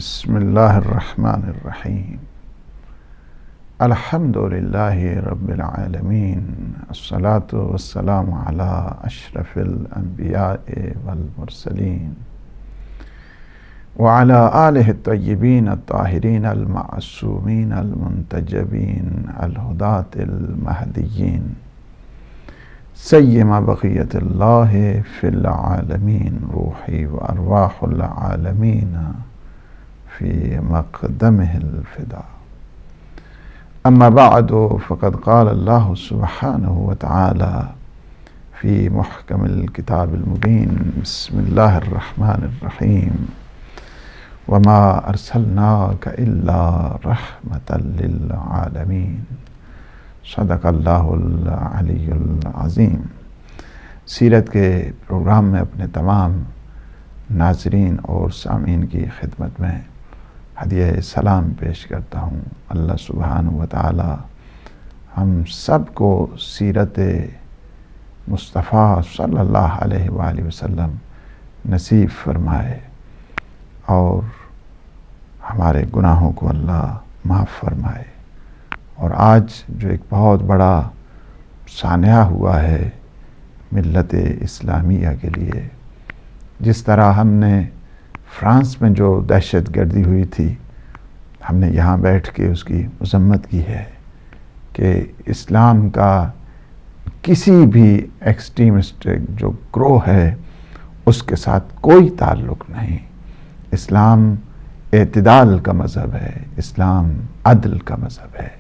بسم الله الرحمن الرحيم. الحمد لله رب العالمين، الصلاة والسلام على أشرف الأنبياء والمرسلين وعلى آله الطيبين الطاهرين المعصومين المنتجبين الهداة المهديين سيما بقية الله في العالمين، روحي وأرواح العالمين في مقدمه الفداء. أما بعد، فقد قال الله سبحانه وتعالى في محكم الكتاب المبين: بسم الله الرحمن الرحيم، وما أرسلناك إلا رحمة للعالمين. صدق اللہ العلی العظیم. سیرت کے پروگرام میں اپنے تمام ناظرین اور سامعین کی خدمت میں ہدیہ سلام پیش کرتا ہوں. اللہ سبحانہ و تعالی ہم سب کو سیرت مصطفیٰ صلی اللہ علیہ وآلہ وسلم نصیب فرمائے اور ہمارے گناہوں کو اللہ معاف فرمائے. اور آج جو ایک بہت بڑا سانحہ ہوا ہے ملت اسلامیہ کے لیے، جس طرح ہم نے فرانس میں جو دہشت گردی ہوئی تھی، ہم نے یہاں بیٹھ کے اس کی مذمت کی ہے کہ اسلام کا کسی بھی ایکسٹریمسٹ جو گروہ ہے اس کے ساتھ کوئی تعلق نہیں. اسلام اعتدال کا مذہب ہے، اسلام عدل کا مذہب ہے،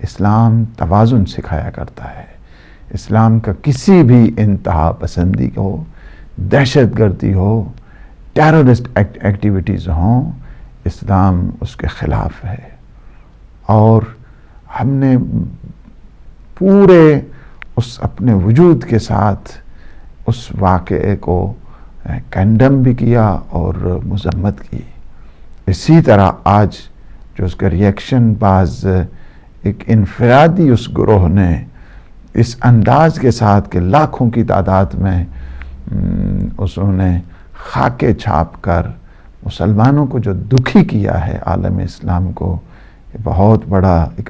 اسلام توازن سکھایا کرتا ہے. اسلام کا کسی بھی انتہا پسندی ہو، دہشت گردی ہو، ٹیررسٹ ایکٹیویٹیز ہوں، اسلام اس کے خلاف ہے. اور ہم نے پورے اس اپنے وجود کے ساتھ اس واقعے کو کنڈم بھی کیا اور مذمت کی. اسی طرح آج جو اس کا ریئیکشن بعض ایک انفرادی اس گروہ نے اس انداز کے ساتھ کہ لاکھوں کی تعداد میں انہوں نے خاکے چھاپ کر مسلمانوں کو جو دکھی کیا ہے، عالم اسلام کو، ایک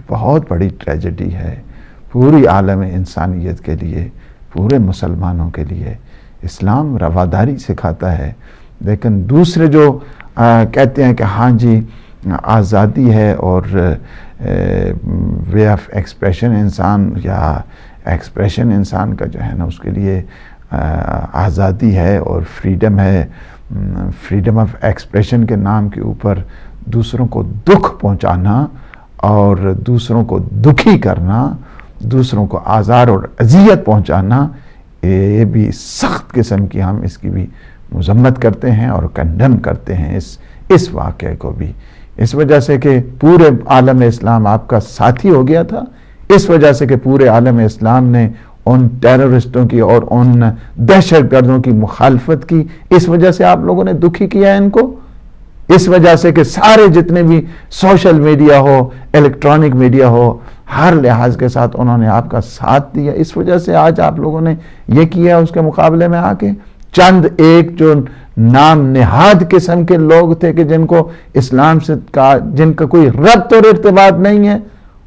بہت بڑی ٹریجڈی ہے پوری عالم انسانیت کے لیے، پورے مسلمانوں کے لیے. اسلام رواداری سکھاتا ہے، لیکن دوسرے جو کہتے ہیں کہ ہاں جی آزادی ہے اور وے آف ایکسپریشن انسان یا ایکسپریشن انسان کا جو ہے نا اس کے لیے آزادی ہے اور فریڈم ہے، فریڈم آف ایکسپریشن کے نام کے اوپر دوسروں کو دکھ پہنچانا اور دوسروں کو دکھی کرنا، دوسروں کو آزار اور اذیت پہنچانا، یہ بھی سخت قسم کی ہم اس کی بھی مذمت کرتے ہیں اور کنڈم کرتے ہیں اس واقعے کو بھی. اس وجہ سے کہ پورے عالم اسلام آپ کا ساتھی ہو گیا تھا، اس وجہ سے کہ پورے عالم اسلام نے ان ٹیررسٹوں کی اور ان دہشت گردوں کی مخالفت کی، اس وجہ سے آپ لوگوں نے دکھی کیا ہے ان کو. اس وجہ سے کہ سارے جتنے بھی سوشل میڈیا ہو، الیکٹرانک میڈیا ہو، ہر لحاظ کے ساتھ انہوں نے آپ کا ساتھ دیا. اس وجہ سے آج آپ لوگوں نے یہ کیا. اس کے مقابلے میں آ کے چند ایک جو نام نہاد قسم کے لوگ تھے کہ جن کو اسلام سے جن کا کوئی ربط اور ارتباط نہیں ہے،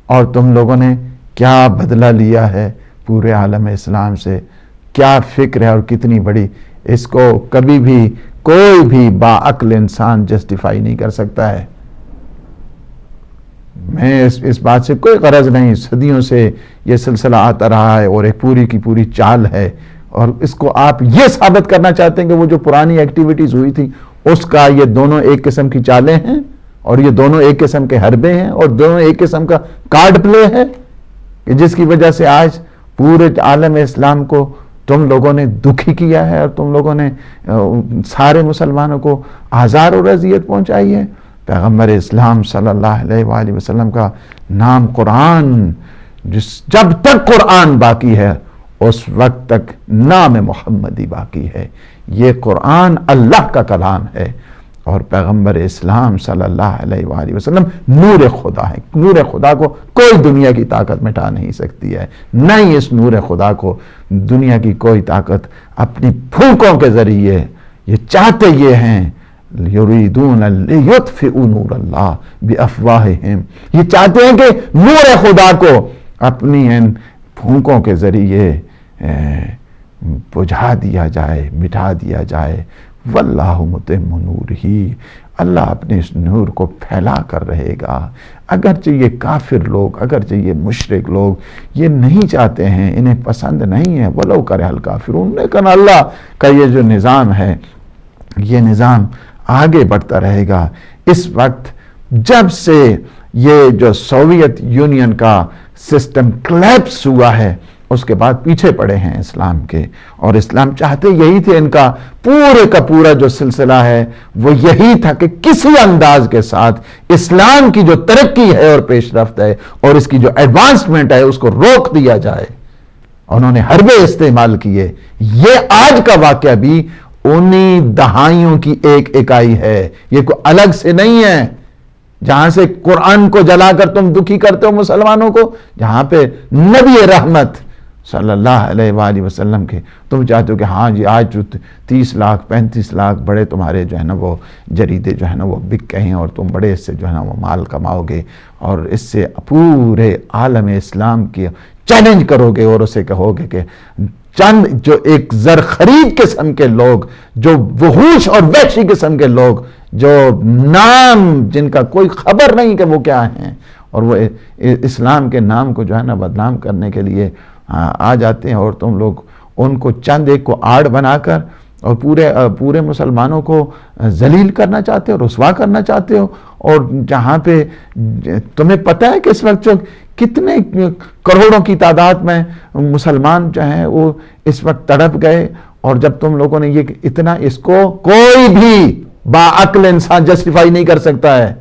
اور تم لوگوں نے کیا بدلہ لیا ہے پورے عالم اسلام سے، کیا فکر ہے اور کتنی بڑی. اس کو کبھی بھی کوئی بھی باعقل انسان جسٹیفائی نہیں کر سکتا ہے. میں اس بات سے کوئی غرض نہیں، صدیوں سے یہ سلسلہ آتا رہا ہے اور ایک پوری کی پوری چال ہے، اور اس کو آپ یہ ثابت کرنا چاہتے ہیں کہ وہ جو پرانی ایکٹیویٹیز ہوئی تھی اس کا یہ دونوں ایک قسم کی چالیں ہیں اور یہ دونوں ایک قسم کے حربے ہیں اور دونوں ایک قسم کا کارڈ پلے ہے، کہ جس کی وجہ سے آج پورے عالم اسلام کو تم لوگوں نے دکھی کیا ہے اور تم لوگوں نے سارے مسلمانوں کو آزار اور اذیت پہنچائی ہے. پیغمبر اسلام صلی اللہ علیہ وآلہ وسلم کا نام قرآن، جب تک قرآن باقی ہے اس وقت تک نام محمدی باقی ہے. یہ قرآن اللہ کا کلام ہے اور پیغمبر اسلام صلی اللہ علیہ وآلہ وسلم نور خدا ہے. نور خدا کو کوئی دنیا کی طاقت مٹا نہیں سکتی ہے، نہ ہی اس نور خدا کو دنیا کی کوئی طاقت اپنی پھونکوں کے ذریعے، یہ چاہتے یہ ہیں یریدون لیطفئوا نور اللہ بافواہہم، یہ چاہتے ہیں کہ نور خدا کو اپنی ان پھونکوں کے ذریعے بجھا دیا جائے، مٹا دیا جائے۔ واللہ متم نورہ، اللہ اپنے اس نور کو پھیلا کر رہے گا۔ اگرچہ یہ کافر لوگ، اگرچہ یہ مشرک لوگ یہ نہیں چاہتے ہیں، انہیں پسند نہیں ہے، ولو کرہ الکافرون، لیکن اللہ کا یہ جو نظام ہے یہ نظام آگے بڑھتا رہے گا۔ اس وقت جب سے یہ جو سوویت یونین کا سسٹم کلیپس ہوا ہے، اس کے بعد پیچھے پڑے ہیں اسلام کے، اور اسلام چاہتے یہی تھے، ان کا پورے کا پورا جو سلسلہ ہے وہ یہی تھا کہ کسی انداز کے ساتھ اسلام کی جو ترقی ہے اور پیش رفت ہے اور اس کی جو ایڈوانسمنٹ ہے اس کو روک دیا جائے۔ انہوں نے حربے استعمال کیے۔ یہ آج کا واقعہ بھی انہی دہائیوں کی ایک اکائی ہے، یہ کوئی الگ سے نہیں ہے۔ جہاں سے قرآن کو جلا کر تم دکھی کرتے ہو مسلمانوں کو، جہاں پہ نبی رحمت صلی اللہ علیہ وآلہ وسلم کے تم چاہتے ہو کہ ہاں جی آج جو 30 لاکھ 35 لاکھ بڑے تمہارے جو ہے نا وہ جریدے جو ہے نا وہ بک گئے ہیں اور تم بڑے اس سے جو ہے نا وہ مال کماؤ گے اور اس سے پورے عالم اسلام کی چیلنج کرو گے اور اسے کہو گے کہ چند جو ایک زر خرید قسم کے لوگ، جو وحوش اور وحشی قسم کے لوگ، جو نام جن کا کوئی خبر نہیں کہ وہ کیا ہیں، اور وہ اسلام کے نام کو جو ہے نا بدنام کرنے کے لیے آ جاتے ہیں، اور تم لوگ ان کو چند ایک کو آڑ بنا کر اور پورے مسلمانوں کو ذلیل کرنا چاہتے ہو، رسوا کرنا چاہتے ہو۔ اور جہاں پہ تمہیں پتہ ہے کہ اس وقت جو کتنے کروڑوں کی تعداد میں مسلمان جو ہیں وہ اس وقت تڑپ گئے، اور جب تم لوگوں نے یہ اتنا، اس کو کوئی بھی باعقل انسان جسٹیفائی نہیں کر سکتا ہے۔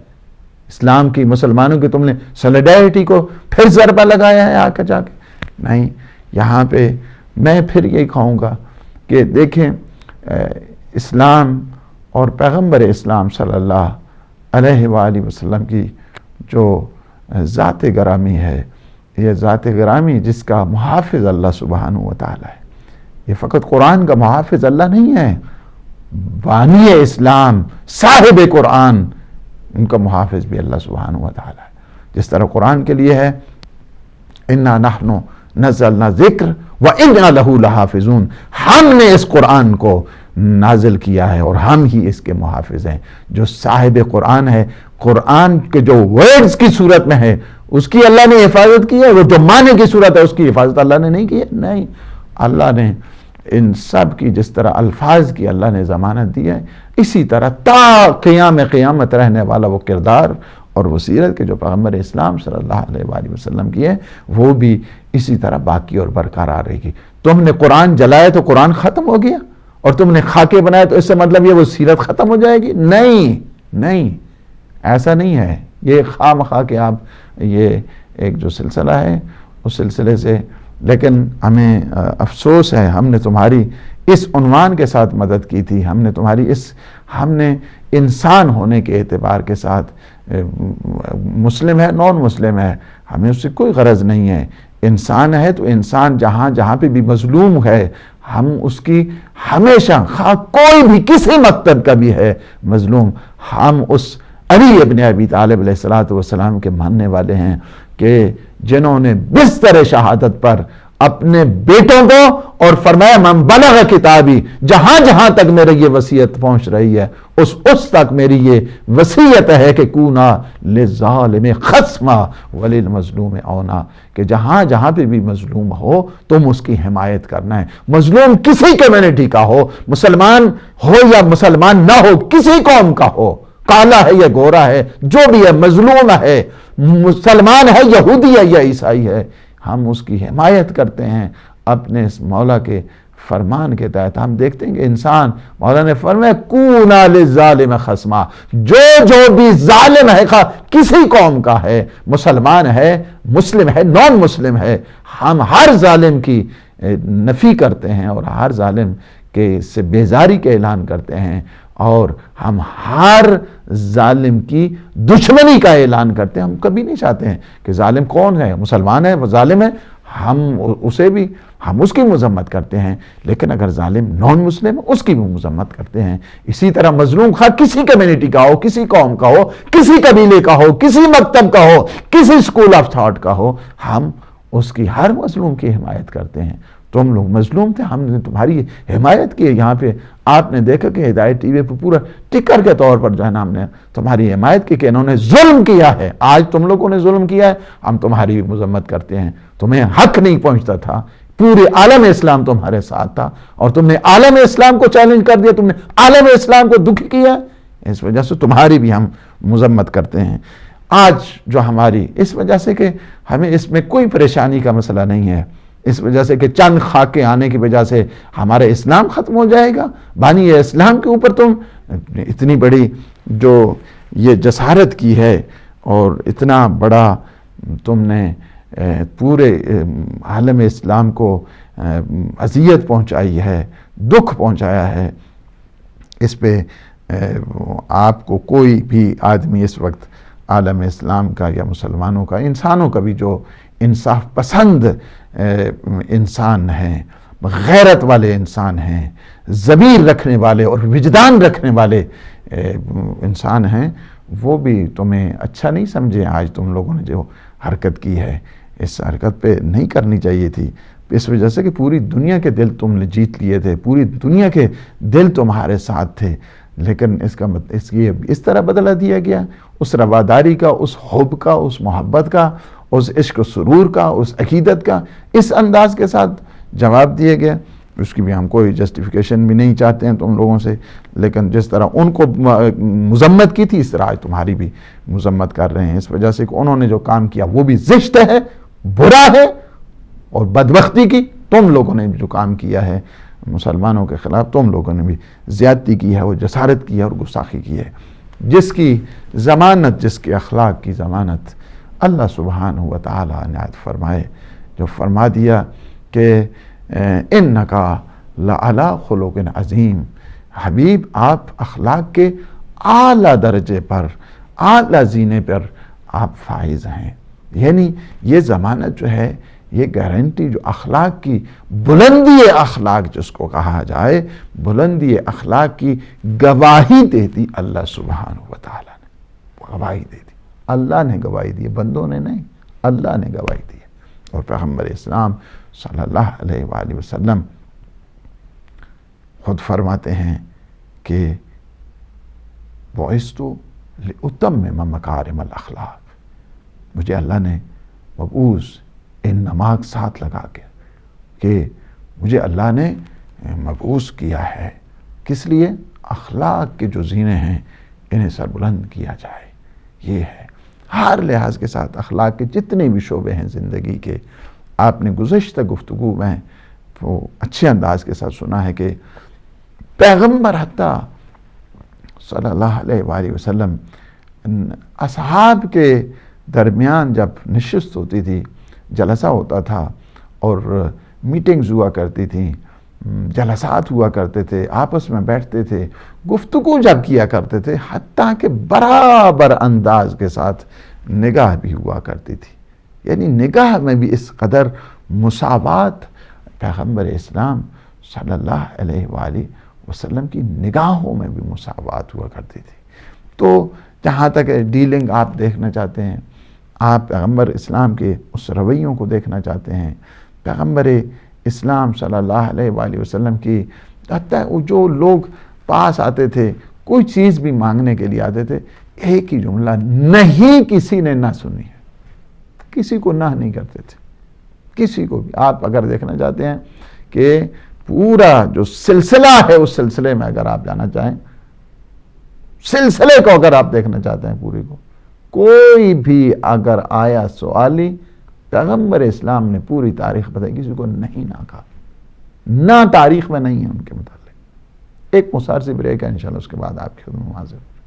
اسلام کی، مسلمانوں کی تم نے سولیڈیرٹی کو پھر ضربہ لگایا ہے آ کے جا کے۔ نہیں، یہاں پہ میں پھر یہی کہوں گا کہ دیکھیں اسلام اور پیغمبر اسلام صلی اللہ علیہ وآلہ وسلم کی جو ذات گرامی ہے، یہ ذات گرامی جس کا محافظ اللہ سبحانہ وتعالی ہے، یہ فقط قرآن کا محافظ اللہ نہیں ہے، بانی اسلام، صاحب قرآن، ان کا محافظ بھی اللہ سبحانہ وتعالی ہے۔ جس طرح قرآن کے لیے ہے اِنَّا نَحْنُ نَزَّلْنَا ذِکْرَ وَإِنَّا لَهُ لَحَافِظُونَ، ہم نے اس قرآن کو نازل کیا ہے اور ہم ہی اس کے محافظ ہیں۔ جو صاحب قرآن ہے، قرآن کے جو ورڈز کی صورت میں ہے اس کی اللہ نے حفاظت کی ہے، وہ جو معنی کی صورت ہے اس کی حفاظت اللہ نے نہیں کی ہے۔ نہیں، اللہ نے ان سب کی جس طرح الفاظ کی اللہ نے ضمانت دی ہے، اسی طرح تا قیامت رہنے والا وہ کردار اور وہ سیرت کے جو پیغمبر اسلام صلی اللہ علیہ وآلہ وسلم کی ہے وہ بھی اسی طرح باقی اور برقرار رہے گی۔ تم نے قرآن جلایا تو قرآن ختم ہو گیا، اور تم نے خاکے بنایا تو اس سے مطلب یہ وہ سیرت ختم ہو جائے گی؟ نہیں، ایسا نہیں ہے۔ یہ خواہ کہ آپ یہ ایک جو سلسلہ ہے اس سلسلے سے، لیکن ہمیں افسوس ہے ہم نے تمہاری اس عنوان کے ساتھ مدد کی تھی، ہم نے انسان ہونے کے اعتبار کے ساتھ، مسلم ہے نان مسلم ہے، ہمیں اس سے کوئی غرض نہیں ہے۔ انسان ہے تو انسان جہاں پہ بھی مظلوم ہے ہم اس کی ہمیشہ، خواہ کوئی بھی کسی مکتب کا بھی ہے مظلوم، ہم اس علی ابن ابی طالب علیہ السلام کے ماننے والے ہیں کہ جنہوں نے بستر شہادت پر اپنے بیٹوں کو اور فرمایا من بلغ کتابی، جہاں تک میرے یہ وصیت پہنچ رہی ہے اس تک میری یہ وصیت ہے کہ کونا للظالم خصما وللمظلوم عونا، کہ جہاں پہ بھی مظلوم ہو تم اس کی حمایت کرنا ہے۔ مظلوم کسی کمیونٹی کا ہو، مسلمان ہو یا مسلمان نہ ہو، کسی قوم کا ہو، کالا ہے یا گورا ہے، جو بھی ہے، مظلوم ہے، مسلمان ہے، یہودی ہے یا عیسائی ہے، ہم اس کی حمایت کرتے ہیں اپنے اس مولا کے فرمان کے تحت۔ ہم دیکھتے ہیں کہ انسان، مولا نے فرمایا کونا للظالم خصما، جو بھی ظالم ہے، کسی قوم کا ہے، مسلمان ہے، مسلم ہے، نان مسلم ہے، ہم ہر ظالم کی نفی کرتے ہیں اور ہر ظالم کے سے بیزاری کے اعلان کرتے ہیں، اور ہم ہر ظالم کی دشمنی کا اعلان کرتے ہیں۔ ہم کبھی نہیں چاہتے ہیں کہ ظالم کون ہے، مسلمان ہے وہ ظالم ہے، ہم اس کی مذمت کرتے ہیں، لیکن اگر ظالم نان مسلم ہے اس کی بھی مذمت کرتے ہیں۔ اسی طرح مظلوم خواہ کسی کمیونٹی کا ہو، کسی قوم کا ہو، کسی قبیلے کا ہو، کسی مکتب کا ہو، کسی سکول آف تھاٹ کا ہو، ہم اس کی ہر مظلوم کی حمایت کرتے ہیں۔ تم لوگ مظلوم تھے، ہم نے تمہاری حمایت کی ہے۔ یہاں پہ آپ نے دیکھا کہ ہدایت ٹی وی پہ پورا ٹکر کے طور پر جو ہے نا ہم نے تمہاری حمایت کی کہ انہوں نے ظلم کیا ہے۔ آج تم لوگوں نے ظلم کیا ہے، ہم تمہاری بھی مذمت کرتے ہیں۔ تمہیں حق نہیں پہنچتا تھا، پورے عالم اسلام تمہارے ساتھ تھا اور تم نے عالم اسلام کو چیلنج کر دیا، تم نے عالم اسلام کو دکھ کیا، اس وجہ سے تمہاری بھی ہم مذمت کرتے ہیں۔ آج جو ہماری اس وجہ سے کہ ہمیں اس میں کوئی پریشانی کا مسئلہ نہیں ہے، اس وجہ سے کہ چند خاکے آنے کی وجہ سے ہمارا اسلام ختم ہو جائے گا۔ بانی اسلام کے اوپر تم اتنی بڑی جو یہ جسارت کی ہے اور اتنا بڑا تم نے پورے عالم اسلام کو اذیت پہنچائی ہے، دکھ پہنچایا ہے، اس پہ آپ کو کوئی بھی آدمی اس وقت عالم اسلام کا یا مسلمانوں کا، انسانوں کا بھی جو انصاف پسند انسان ہیں، غیرت والے انسان ہیں، ضمیر رکھنے والے اور وجدان رکھنے والے انسان ہیں، وہ بھی تمہیں اچھا نہیں سمجھے۔ آج تم لوگوں نے جو حرکت کی ہے، اس حرکت پہ نہیں کرنی چاہیے تھی، اس وجہ سے کہ پوری دنیا کے دل تم نے جیت لیے تھے، پوری دنیا کے دل تمہارے ساتھ تھے، لیکن اس طرح بدلہ دیا گیا، اس رواداری کا، اس حب کا، اس محبت کا، اس عشق و سرور کا، اس عقیدت کا، اس انداز کے ساتھ جواب دیا گیا۔ اس کی بھی ہم کوئی جسٹیفیکیشن بھی نہیں چاہتے ہیں تم لوگوں سے، لیکن جس طرح ان کو مذمت کی تھی اس طرح آج تمہاری بھی مذمت کر رہے ہیں، اس وجہ سے کہ انہوں نے جو کام کیا وہ بھی زشت ہے، برا ہے، اور بدبختی کی تم لوگوں نے جو کام کیا ہے مسلمانوں کے خلاف، تم لوگوں نے بھی زیادتی کی ہے، وہ جسارت کی ہے اور گستاخی کی ہے، جس کی ضمانت، جس کے اخلاق کی ضمانت اللہ سبحانہ و تعالی نے عطا فرمائے، جو فرما دیا کہ اِنَّکَ لَعَلَىٰ خُلُقٍ عَظِيمٍ، حبیب آپ اخلاق کے اعلیٰ درجے پر، اعلیٰ زینے پر آپ فائز ہیں۔ یعنی یہ ضمانت جو ہے، یہ گارنٹی جو اخلاق کی، بلندی اخلاق جس کو کہا جائے، بلندی اخلاق کی گواہی دیتی اللہ سبحانہ و تعالیٰ نے، گواہی دیتی، اللہ نے گواہی دی، بندوں نے نہیں، اللہ نے گواہی دی۔ اور پیغمبر اسلام صلی اللہ علیہ وآلہ وسلم خود فرماتے ہیں کہ بُعِثْتُ لِأُتَمِّمَ مَكَارِمَ الْأَخْلَاقِ، مجھے اللہ نے مبعوث ان نماز ساتھ لگا کے کہ مجھے اللہ نے مبعوث کیا ہے، کس لیے؟ اخلاق کے جو زینے ہیں انہیں سربلند کیا جائے۔ یہ ہے ہر لحاظ کے ساتھ اخلاق کے جتنے بھی شعبے ہیں زندگی کے، آپ نے گزشتہ گفتگو میں وہ اچھے انداز کے ساتھ سنا ہے کہ پیغمبر حتیٰ صلی اللہ علیہ وآلہ وسلم اصحاب کے درمیان جب نشست ہوتی تھی، جلسہ ہوتا تھا اور میٹنگز ہوا کرتی تھیں، جلسات ہوا کرتے تھے، آپس میں بیٹھتے تھے، گفتگو جب کیا کرتے تھے، حتیٰ کہ برابر انداز کے ساتھ نگاہ بھی ہوا کرتی تھی۔ یعنی نگاہ میں بھی اس قدر مساوات پیغمبر اسلام صلی اللہ علیہ وآلہ وسلم کی نگاہوں میں بھی مساوات ہوا کرتی تھی۔ تو جہاں تک ڈیلنگ آپ دیکھنا چاہتے ہیں، آپ پیغمبر اسلام کے اس رویوں کو دیکھنا چاہتے ہیں، پیغمبر اسلام صلی اللہ علیہ وآلہ وسلم کی حتیٰ جو لوگ پاس آتے تھے، کوئی چیز بھی مانگنے کے لیے آتے تھے، ایک ہی جملہ نہیں کسی نے نہ سنی ہے، کسی کو نہ نہیں کرتے تھے، کسی کو بھی۔ آپ اگر دیکھنا چاہتے ہیں کہ پورا جو سلسلہ ہے، اس سلسلے میں اگر آپ جانا چاہیں، سلسلے کو اگر آپ دیکھنا چاہتے ہیں پوری کو، کوئی بھی اگر آیا سوالی، پیغمبر اسلام نے پوری تاریخ بتائی، کسی کو نہیں نہ کہا، نہ تاریخ میں نہیں ہے ان کے متعلق۔ ایک مختصر سی بریک ہے، انشاءاللہ اس کے بعد آپ کی خدمت میں حاضر ہوں۔